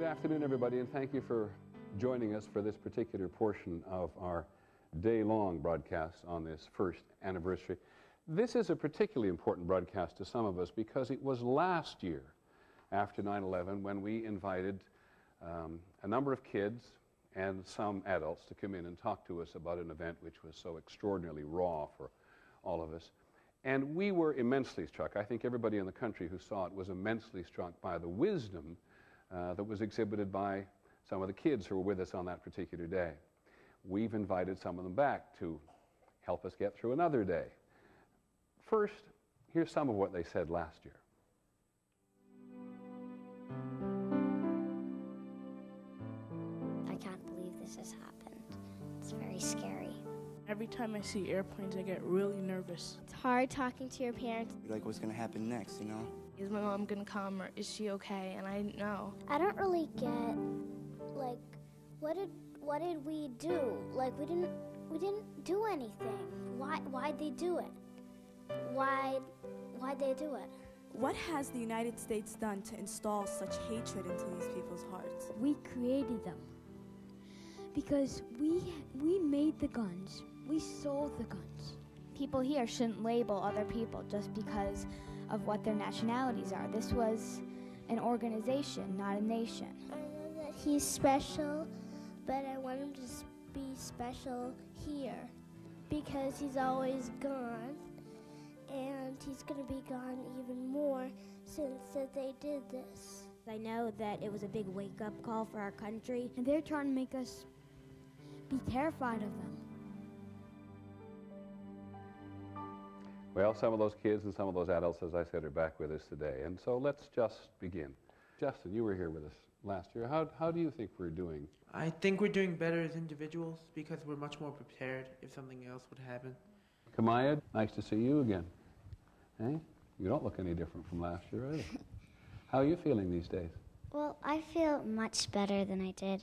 Good afternoon, everybody, and thank you for joining us for this particular portion of our day-long broadcast on this first anniversary. This is a particularly important broadcast to some of us because it was last year, after 9/11, when we invited a number of kids and some adults to come in and talk to us about an event which was so extraordinarily raw for all of us. And we were immensely struck. I think everybody in the country who saw it was immensely struck by the wisdom that was exhibited by some of the kids who were with us on that particular day. We've invited some of them back to help us get through another day. First, here's some of what they said last year. I can't believe this has happened. It's very scary. Every time I see airplanes, I get really nervous. It's hard talking to your parents. Like, what's gonna happen next, you know? Is my mom gonna come, or is she okay? And I didn't know. I don't really get, like, what did we do? Like, we didn't do anything. Why'd they do it? Why'd they do it? What has the United States done to install such hatred into these people's hearts? We created them because we made the guns. We sold the guns. People here shouldn't label other people just because of what their nationalities are. This was an organization, not a nation. I know that he's special, but I want him to be special here because he's always gone, and he's going to be gone even more since that they did this. I know that it was a big wake-up call for our country, and they're trying to make us be terrified of them. Well, some of those kids and some of those adults, as I said, are back with us today. And so let's just begin. Justin, you were here with us last year. How do you think we're doing? I think we're doing better as individuals because we're much more prepared if something else would happen. Kamayed, nice to see you again. Hey? You don't look any different from last year either. How are you feeling these days? Well, I feel much better than I did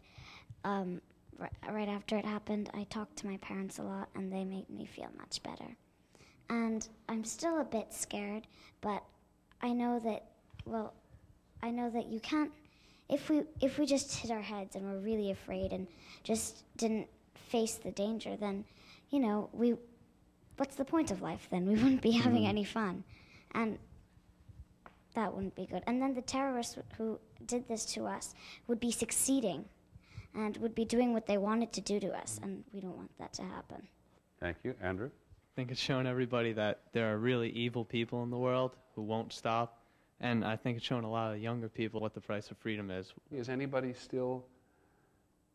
right after it happened. I talked to my parents a lot, and they made me feel much better. And I'm still a bit scared, but I know that, well, I know that you can't, if we just hit our heads and we're really afraid and just didn't face the danger, then, you know, what's the point of life then? We wouldn't be having any fun. And that wouldn't be good. And then the terrorists who did this to us would be succeeding and would be doing what they wanted to do to us, and we don't want that to happen. Thank you. Andrew? I think it's shown everybody that there are really evil people in the world who won't stop, and I think it's shown a lot of younger people what the price of freedom is. Is anybody still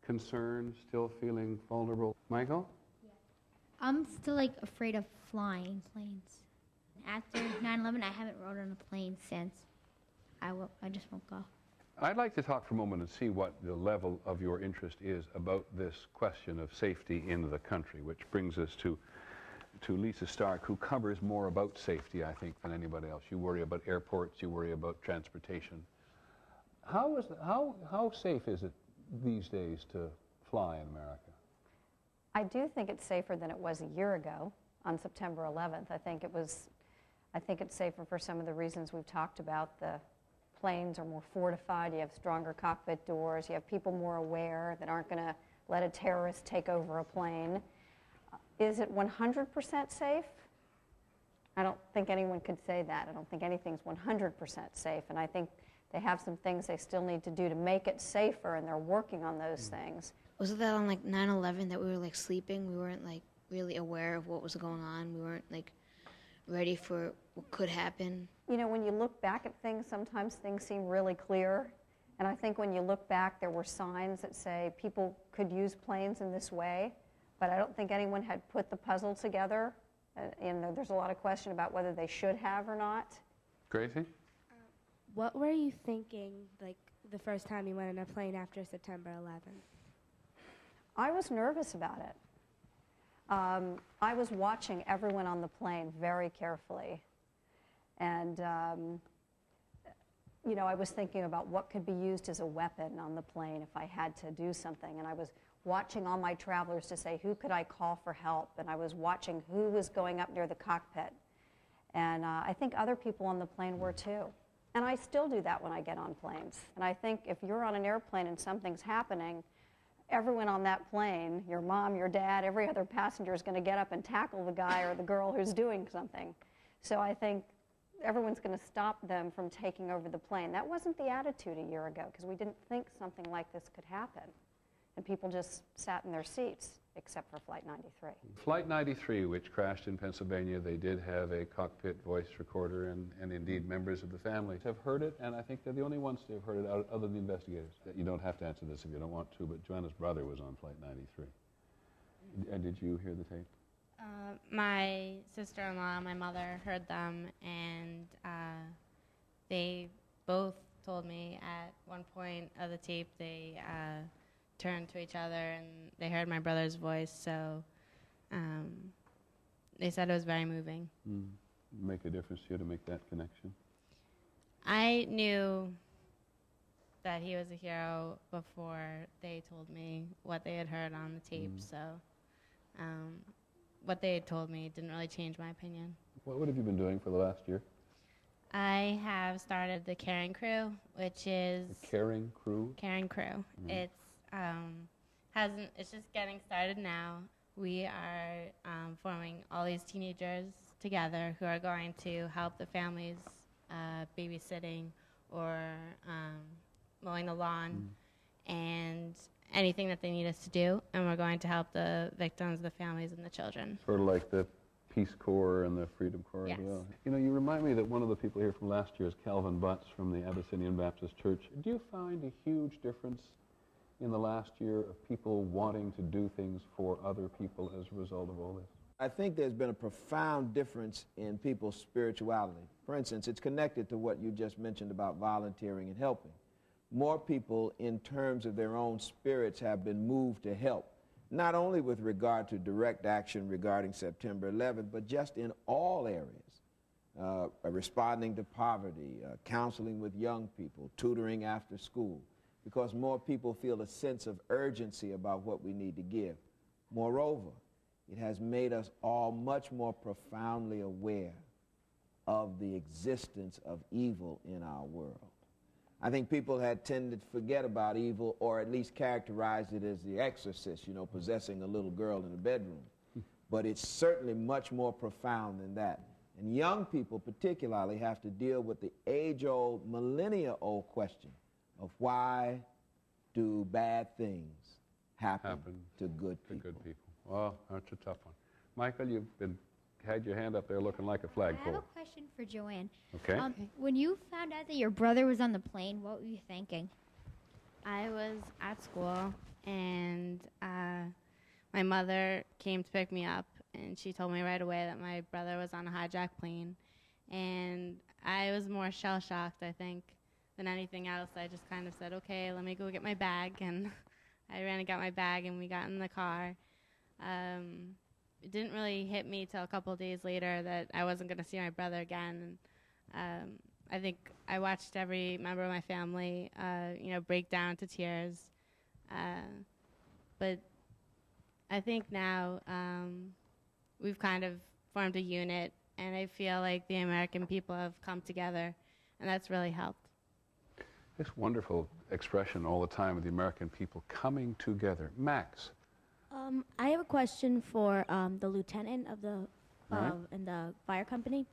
concerned, still feeling vulnerable? Michael? Yeah. I'm still afraid of flying planes. After 9/11, I haven't rode on a plane since. I just won't go. I'd like to talk for a moment and see what the level of your interest is about this question of safety in the country, which brings us to Lisa Stark, who covers more about safety, I think, than anybody else. You worry about airports, you worry about transportation. How safe is it these days to fly in America? I do think it's safer than it was a year ago on September 11th. I think it's safer for some of the reasons we've talked about. The planes are more fortified, you have stronger cockpit doors, you have people more aware that aren't going to let a terrorist take over a plane. Is it 100% safe? I don't think anyone could say that. I don't think anything's 100% safe, and I think they have some things they still need to do to make it safer, and they're working on those things. Was that on 9/11 that we were sleeping? We weren't really aware of what was going on. We weren't ready for what could happen. You know, when you look back at things, sometimes things seem really clear, and I think when you look back, there were signs that say people could use planes in this way. But I don't think anyone had put the puzzle together. And there's a lot of question about whether they should have or not. Gracie? What were you thinking, the first time you went on a plane after September 11th? I was nervous about it. I was watching everyone on the plane very carefully. And, you know, I was thinking about what could be used as a weapon on the plane if I had to do something. And I was watching all my travelers to say, who could I call for help? And I was watching who was going up near the cockpit. And I think other people on the plane were too. And I still do that when I get on planes. And I think if you're on an airplane and something's happening, everyone on that plane, your mom, your dad, every other passenger is going to get up and tackle the guy or the girl who's doing something. So I think everyone's going to stop them from taking over the plane. That wasn't the attitude a year ago, because we didn't think something like this could happen. And people just sat in their seats, except for Flight 93. Flight 93, which crashed in Pennsylvania, they did have a cockpit voice recorder, and indeed members of the family have heard it, and I think they're the only ones to have heard it other than the investigators. You don't have to answer this if you don't want to, but Joanna's brother was on Flight 93. Did you hear the tape? My sister-in-law and my mother heard them, and they both told me at one point of the tape they turned to each other and they heard my brother's voice, so they said it was very moving. Make a difference to you to make that connection? I knew that he was a hero before they told me what they had heard on the tape, so what they had told me didn't really change my opinion. What have you been doing for the last year? I have started the Caring Crew, which is... The Caring Crew? Caring Crew. It's just getting started now. We are forming all these teenagers together who are going to help the families babysitting or mowing the lawn and anything that they need us to do, and we're going to help the victims, the families, and the children. Sort of like the Peace Corps and the Freedom Corps as well. You know, you remind me that one of the people here from last year is Calvin Butts from the Abyssinian Baptist Church. Do you find a huge difference in the last year of people wanting to do things for other people as a result of all this? I think there's been a profound difference in people's spirituality. For instance, it's connected to what you just mentioned about volunteering and helping. More people, in terms of their own spirits, have been moved to help, not only with regard to direct action regarding September 11th, but just in all areas, responding to poverty, counseling with young people, tutoring after school, because more people feel a sense of urgency about what we need to give. Moreover, it has made us all much more profoundly aware of the existence of evil in our world. I think people had tended to forget about evil, or at least characterized it as the exorcist, you know, possessing a little girl in a bedroom. But it's certainly much more profound than that. And young people particularly have to deal with the age-old, millennia-old question of why do bad things happen to good people? Well, that's a tough one. Michael, you've had your hand up there looking like a flagpole. I have a question for Joanne. Okay. When you found out that your brother was on the plane, what were you thinking? I was at school, and my mother came to pick me up, and she told me right away that my brother was on a hijacked plane. And I was more shell-shocked, I think, than anything else. I just kind of said, okay, let me go get my bag, and I ran and got my bag, and we got in the car. It didn't really hit me till a couple of days later that I wasn't going to see my brother again. And, I think I watched every member of my family, break down to tears. But I think now we've kind of formed a unit, and I feel like the American people have come together, and that's really helped. This wonderful expression all the time of the American people coming together. Max. I have a question for the lieutenant of the in the fire company.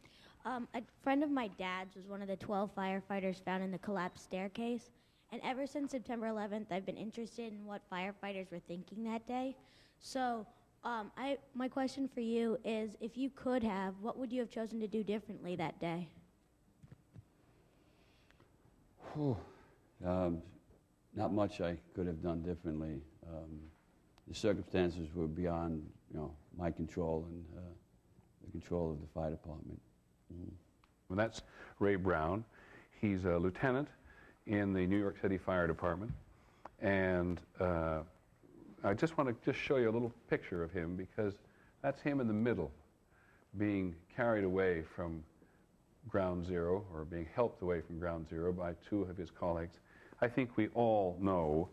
A friend of my dad's was one of the 12 firefighters found in the collapsed staircase, and ever since September 11th, I've been interested in what firefighters were thinking that day. So, my question for you is, if you could have, what would you have chosen to do differently that day? Not much I could have done differently. The circumstances were beyond, my control and the control of the fire department. Well, that's Ray Brown. He's a lieutenant in the New York City Fire Department, and I just want to show you a little picture of him, because that's him in the middle, being carried away from Ground Zero, or being helped away from Ground Zero by two of his colleagues. I think we all know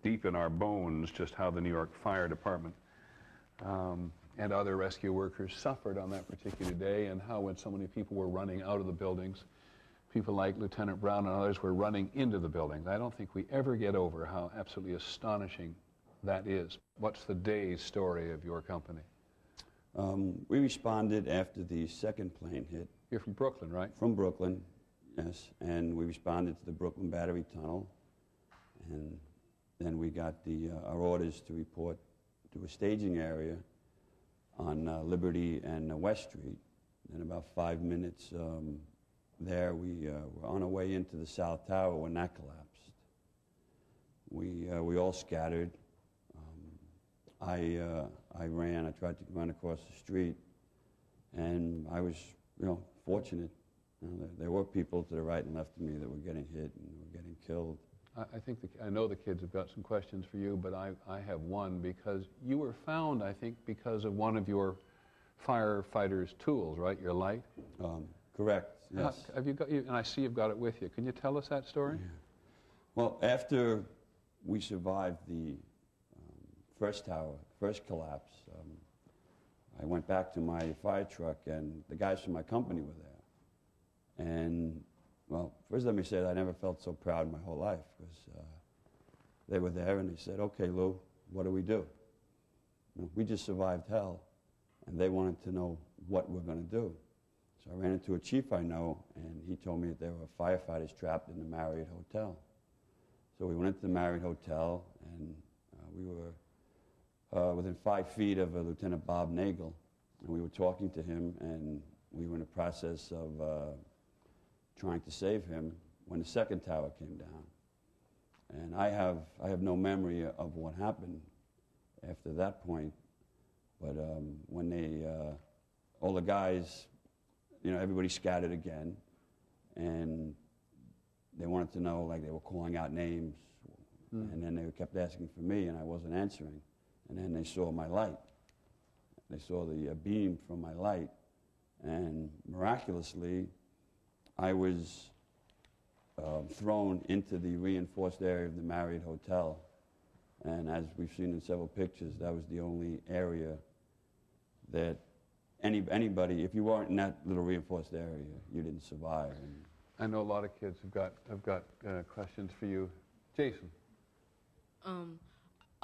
deep in our bones just how the New York Fire Department and other rescue workers suffered on that particular day, and how when so many people were running out of the buildings, people like Lieutenant Brown and others were running into the buildings. I don't think we ever get over how absolutely astonishing that is. What's the day's story of your company? We responded after the second plane hit. You're from Brooklyn, right? From Brooklyn, yes. And we responded to the Brooklyn Battery Tunnel. And then we got our orders to report to a staging area on Liberty and West Street. And about 5 minutes there, we were on our way into the South Tower when that collapsed. We all scattered. I ran. I tried to run across the street, and I was, fortunate. There were people to the right and left of me that were getting hit and were getting killed. I know the kids have got some questions for you, but I have one, because you were found, I think, because of one of your firefighters' tools, right? Your light. Correct. Yes. Have you got? And I see you've got it with you. Can you tell us that story? Yeah. Well, after we survived the first tower, first collapse, I went back to my fire truck, and the guys from my company were there. And, well, first let me say that I never felt so proud in my whole life, because they were there, and they said, "Okay, Lou, what do we do? We just survived hell," and they wanted to know what we're going to do. So I ran into a chief I know, and he told me that there were firefighters trapped in the Marriott Hotel. So we went into the Marriott Hotel, and we were within 5 feet of Lieutenant Bob Nagel, and we were talking to him, and we were in the process of trying to save him when the second tower came down. And I have no memory of what happened after that point, but when all the guys, everybody scattered again, and they wanted to know, like, they were calling out names, and then they kept asking for me, and I wasn't answering. And then they saw my light. They saw the beam from my light, and miraculously, I was thrown into the reinforced area of the Marriott Hotel. And as we've seen in several pictures, that was the only area that anybody, if you weren't in that little reinforced area, you didn't survive. And I know a lot of kids have got questions for you. Jason.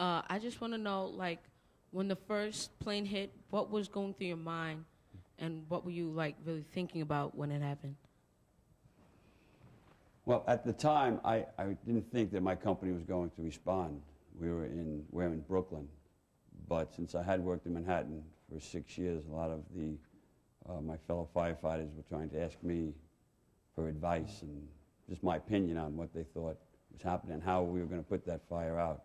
I just want to know, like, when the first plane hit, what was going through your mind, and what were you, like, really thinking about when it happened? Well, at the time, I didn't think that my company was going to respond. We're in Brooklyn, but since I had worked in Manhattan for 6 years, a lot of my fellow firefighters were trying to ask me for advice and just my opinion on what they thought was happening and how we were going to put that fire out.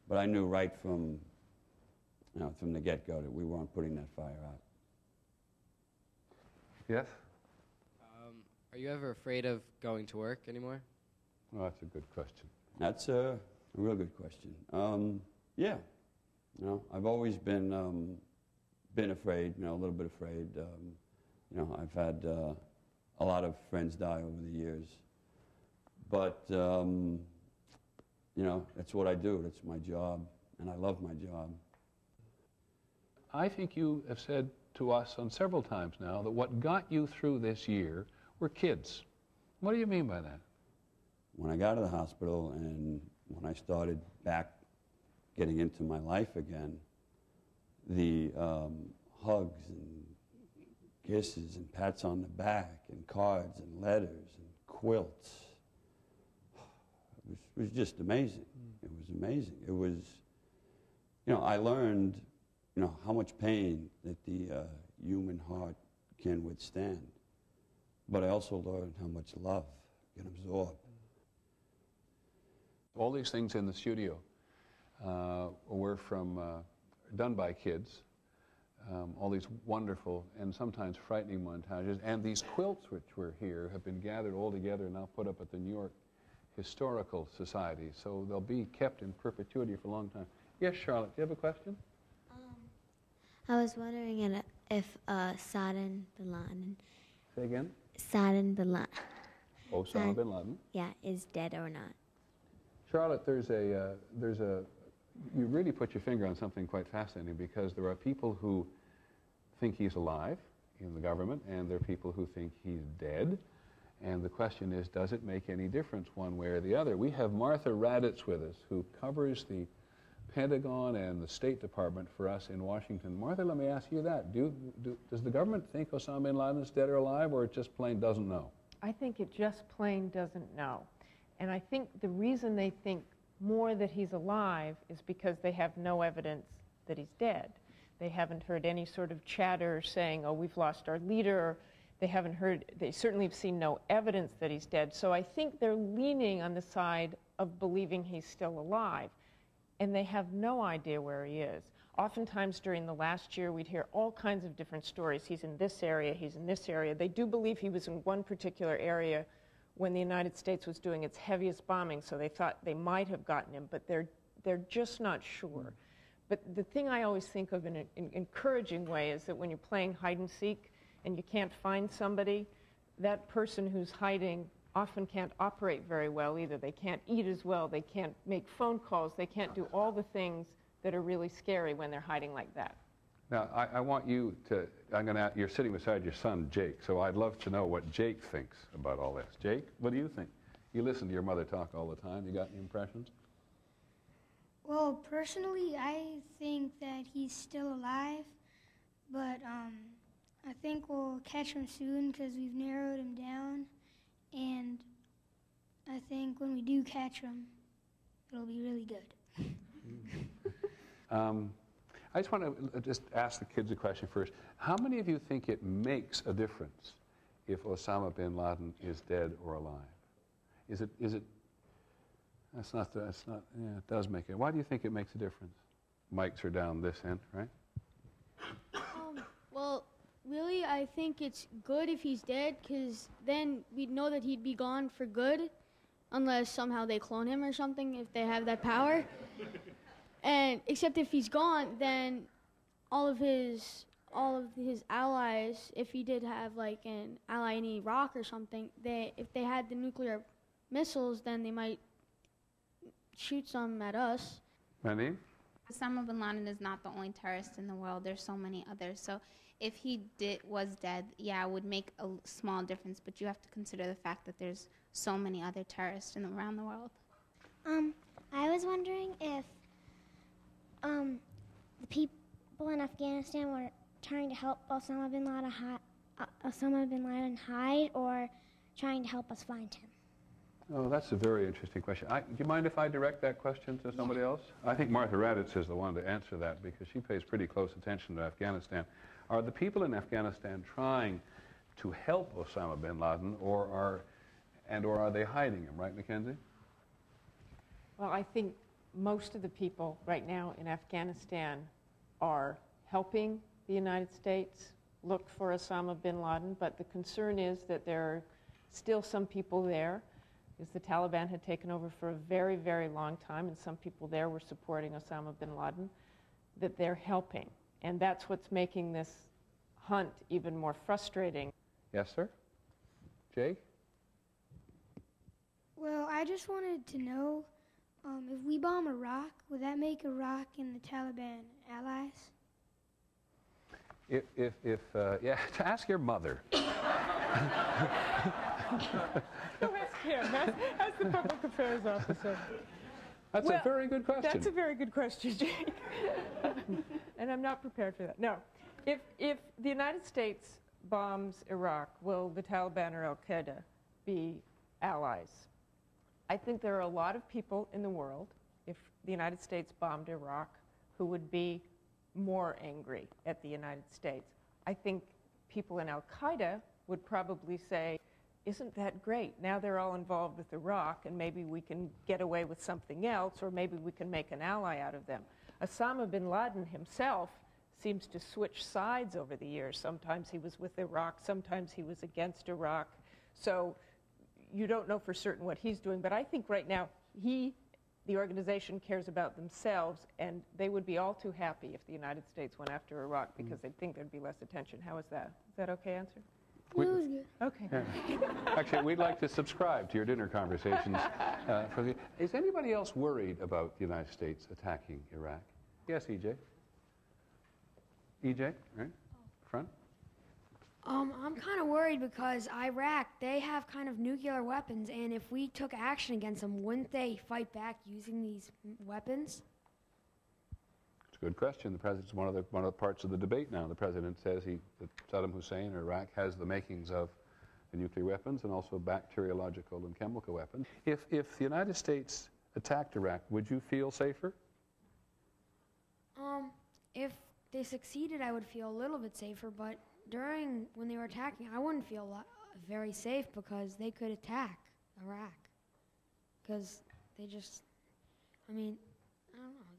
But I knew right from the get-go that we weren't putting that fire out. Yes? Are you ever afraid of going to work anymore? Well, that's a good question. That's a real good question. Yeah, I've always been afraid, a little bit afraid. I've had a lot of friends die over the years, but that's what I do. That's my job, and I love my job. I think you have said to us on several times now that what got you through this year were kids. What do you mean by that? When I got to the hospital and when I started back getting into my life again, the hugs and kisses and pats on the back and cards and letters and quilts, it was just amazing. It was amazing. It was, I learned, how much pain that the human heart can withstand. But I also learned how much love can absorb. All these things in the studio were done by kids. All these wonderful and sometimes frightening montages. And these quilts which were here have been gathered all together and now put up at the New York Historical Society. So they'll be kept in perpetuity for a long time. Yes, Charlotte, do you have a question? I was wondering if Osama bin Laden. Say again? Osama bin Laden. Osama bin Laden. Yeah, is dead or not. Charlotte, you really put your finger on something quite fascinating, because there are people who think he's alive in the government, and there are people who think he's dead. And the question is, does it make any difference one way or the other? We have Martha Raddatz with us, who covers the Pentagon and the State Department for us in Washington. Martha, let me ask you that. Does the government think Osama bin Laden is dead or alive, or it just plain doesn't know? I think it just plain doesn't know. And I think the reason they think more that he's alive is because they have no evidence that he's dead. They haven't heard any sort of chatter saying, oh, we've lost our leader. They certainly have seen no evidence that he's dead. So I think they're leaning on the side of believing he's still alive. And they have no idea where he is. Oftentimes during the last year, we'd hear all kinds of different stories. He's in this area, he's in this area. They do believe he was in one particular area when the United States was doing its heaviest bombing, so they thought they might have gotten him, but they're just not sure. But the thing I always think of in an encouraging way is that when you're playing hide and seek and you can't find somebody, that person who's hiding often can't operate very well either. They can't eat as well, they can't make phone calls, they can't do all the things that are really scary when they're hiding like that. Now, I want you to, you're sitting beside your son, Jake, so I'd love to know what Jake thinks about all this. Jake, what do you think? You listen to your mother talk all the time. You got any impressions? Well, personally, I think that he's still alive, but I think we'll catch him soon because we've narrowed him down, and I think when we do catch him, it'll be really good. I just want to just ask the kids a question first. How many of you think it makes a difference if Osama bin Laden is dead or alive? Is it, yeah, it does make it. Why do you think it makes a difference? Mics are down this end, right? Well, really, I think it's good if he's dead, because then we'd know that he'd be gone for good, unless somehow they clone him or something, if they have that power. And except if he's gone, then all of his allies, if he did have like an ally in Iraq or something, if they had the nuclear missiles, then they might shoot some at us. Mandy? Osama bin Laden is not the only terrorist in the world. There's so many others. So if he was dead, yeah, it would make a small difference. But you have to consider the fact that there's so many other terrorists around the world. I was wondering if the people in Afghanistan were trying to help Osama bin Laden hide, or trying to help us find him. Oh, that's a very interesting question. Do you mind if I direct that question to somebody else? I think Martha Raddatz is the one to answer that because she pays pretty close attention to Afghanistan. Are the people in Afghanistan trying to help Osama bin Laden, or are they hiding him, right, Mackenzie? Well, I think most of the people right now in Afghanistan are helping the United States look for Osama bin Laden, but the concern is that there are still some people there, because the Taliban had taken over for a very, very long time, and some people there were supporting Osama bin Laden, that they're helping. And that's what's making this hunt even more frustrating. Yes, sir? Jake? Well, I just wanted to know, if we bomb Iraq, would that make Iraq and the Taliban allies? Yeah, to ask your mother. As the public affairs officer. That's a very good question. That's a very good question, Jake. And I'm not prepared for that. No. If the United States bombs Iraq, will the Taliban or al-Qaeda be allies? I think there are a lot of people in the world, if the United States bombed Iraq, who would be more angry at the United States. I think people in al-Qaeda would probably say, isn't that great? Now they're all involved with Iraq, and maybe we can get away with something else, or maybe we can make an ally out of them. Osama bin Laden himself seems to switch sides over the years. Sometimes he was with Iraq, sometimes he was against Iraq. So you don't know for certain what he's doing, but I think right now the organization cares about themselves, and they would be all too happy if the United States went after Iraq because they'd think there'd be less attention. How is that? Is that okay answer? Okay. Yeah. Actually, we'd like to subscribe to your dinner conversations. Is anybody else worried about the United States attacking Iraq? Yes, EJ. EJ, right? Front. I'm kind of worried because Iraq, they have kind of nuclear weapons, and if we took action against them, wouldn't they fight back using these weapons? It's a good question. The president's one of the parts of the debate now. The president says that Saddam Hussein or Iraq has the makings of the nuclear weapons and also bacteriological and chemical weapons. If the United States attacked Iraq, would you feel safer? If they succeeded, I would feel a little bit safer, but when they were attacking, I wouldn't feel very safe because they could attack Iraq. Because they just, I don't know,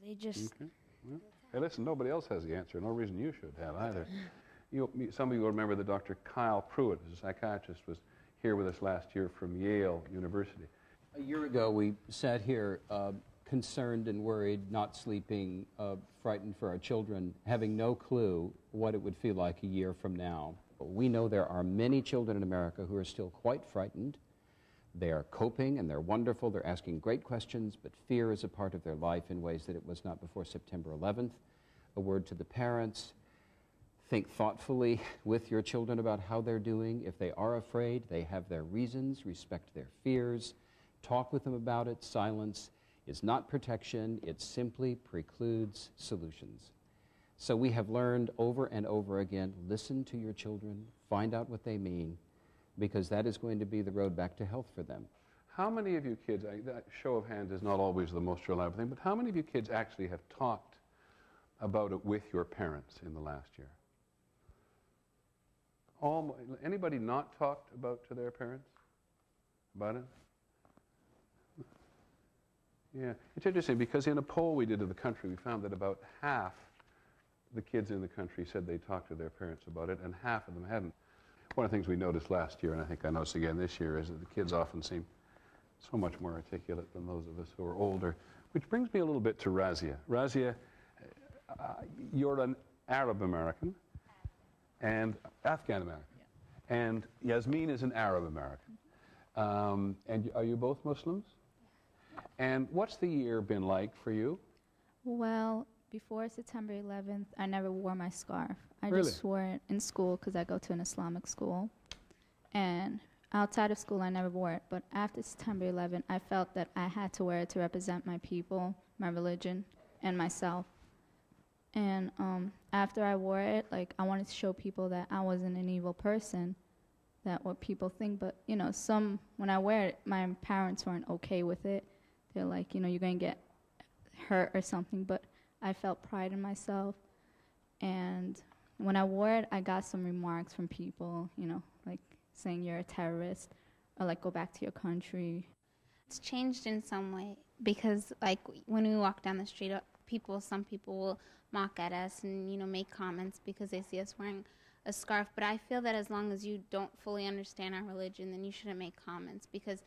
they just... Okay. Well, hey, listen, nobody else has the answer. No reason you should have either. Some of you will remember that Dr. Kyle Pruitt, who's a psychiatrist, was here with us last year from Yale University. A year ago, we sat here concerned and worried, not sleeping, frightened for our children, having no clue what it would feel like a year from now. We know there are many children in America who are still quite frightened. They are coping and they're wonderful. They're asking great questions, but fear is a part of their life in ways that it was not before September 11th. A word to the parents. Think thoughtfully with your children about how they're doing. If they are afraid, they have their reasons. Respect their fears. Talk with them about it. Silence is not protection. It simply precludes solutions. So we have learned over and over again, listen to your children, find out what they mean, because that is going to be the road back to health for them. How many of you kids, that show of hands is not always the most reliable thing, but how many of you kids actually have talked about it with your parents in the last year? Anybody not talked to their parents about it? Yeah, it's interesting because in a poll we did of the country, we found that about half the kids in the country said they talked to their parents about it, and half of them hadn't. One of the things we noticed last year, and I think I noticed again this year, is that the kids often seem so much more articulate than those of us who are older. Which brings me a little bit to Razia. Razia, you're an Arab American and Afghan American, and Yasmin is an Arab American. And are you both Muslims? And what's the year been like for you? Well, before September 11th, I never wore my scarf. I Really? just wore it in school because I go to an Islamic school. And outside of school, I never wore it. But after September 11th, I felt that I had to wear it to represent my people, my religion, and myself. And after I wore it, I wanted to show people that I wasn't an evil person, that what people think. But, when I wear it, my parents weren't okay with it. They're like, you're going to get hurt or something. But I felt pride in myself. And when I wore it, I got some remarks from people, saying you're a terrorist or go back to your country. It's changed in some way because when we walk down the street, some people will mock at us and make comments because they see us wearing a scarf. But I feel that as long as you don't fully understand our religion, then you shouldn't make comments because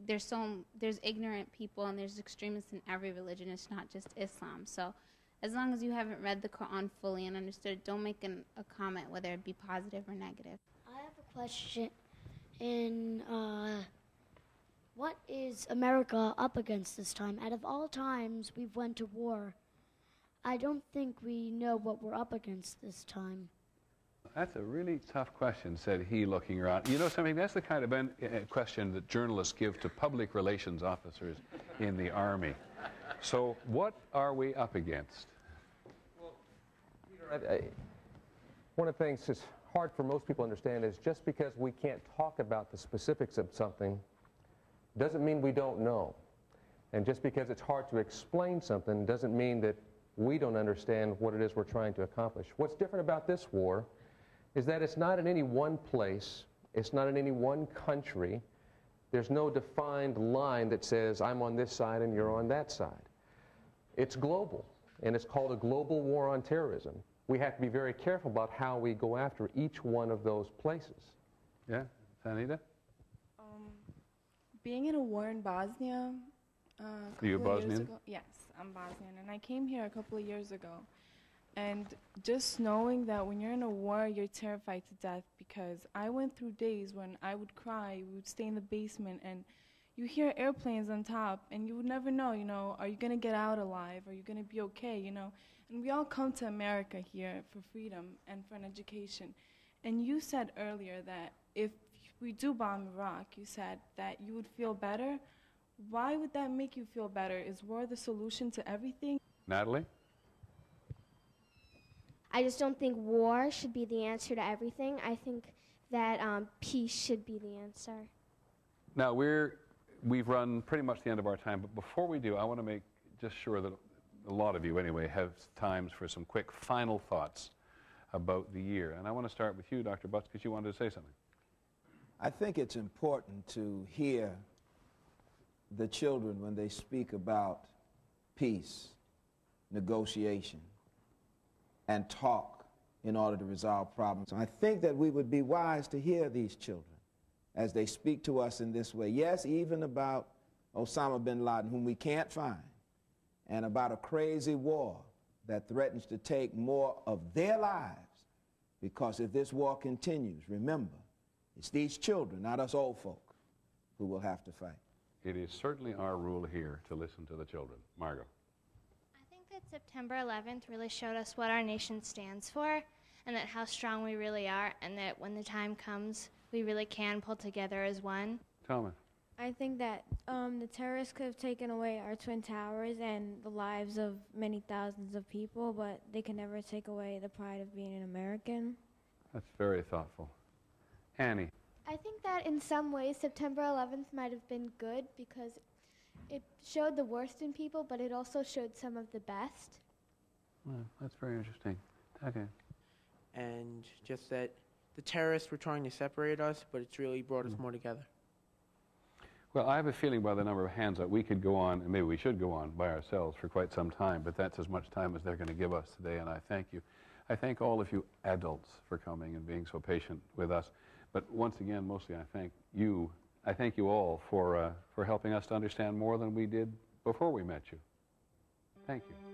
there's ignorant people and there's extremists in every religion. It's not just Islam. So as long as you haven't read the Quran fully and understood, don't make a comment, whether it be positive or negative. I have a question. What is America up against this time? Out of all times we've went to war, I don't think we know what we're up against this time. That's a really tough question, said he, looking around. You know something? That's the kind of question that journalists give to public relations officers in the Army. So what are we up against? One of the things that's hard for most people to understand is just because we can't talk about the specifics of something doesn't mean we don't know. And just because it's hard to explain something doesn't mean that we don't understand what it is we're trying to accomplish. What's different about this war is that it's not in any one place, it's not in any one country. There's no defined line that says I'm on this side and you're on that side. It's global, and it's called a global war on terrorism. We have to be very careful about how we go after each one of those places. Yeah, Sanita? Being in a war in Bosnia, Are you Bosnian? yes, I'm Bosnian, and I came here a couple of years ago. And just knowing that when you're in a war, you're terrified to death, because I went through days when I would cry, we would stay in the basement, and you hear airplanes on top, and you would never know, are you going to get out alive? Are you going to be okay, And we all come to America here for freedom and for an education. And you said earlier that if we do bomb Iraq, you said that you would feel better. Why would that make you feel better? Is war the solution to everything? Natalie? I just don't think war should be the answer to everything. I think that peace should be the answer. Now, we've run pretty much the end of our time, but before we do, I want to make just sure that a lot of you, anyway, have times for some quick final thoughts about the year. And I want to start with you, Dr. Butts, because you wanted to say something. I think it's important to hear the children when they speak about peace, negotiation, and talk in order to resolve problems. So I think that we would be wise to hear these children as they speak to us in this way. Yes, even about Osama bin Laden, whom we can't find, and about a crazy war that threatens to take more of their lives. Because if this war continues, remember, it's these children, not us old folk, who will have to fight. It is certainly our rule here to listen to the children. Margot. I think that September 11th really showed us what our nation stands for, and that how strong we really are, and that when the time comes, we really can pull together as one. Thomas. I think that the terrorists could have taken away our Twin Towers and the lives of many thousands of people, but they can never take away the pride of being an American. That's very thoughtful. Annie. I think that in some ways September 11th might have been good because it showed the worst in people, but it also showed some of the best. Well, that's very interesting. Okay. And just that the terrorists were trying to separate us, but it's really brought us more together. Well, I have a feeling by the number of hands that we could go on, and maybe we should go on by ourselves for quite some time, but that's as much time as they're going to give us today, and I thank you. I thank all of you adults for coming and being so patient with us. But once again, mostly I thank you. I thank you all for helping us to understand more than we did before we met you. Thank you.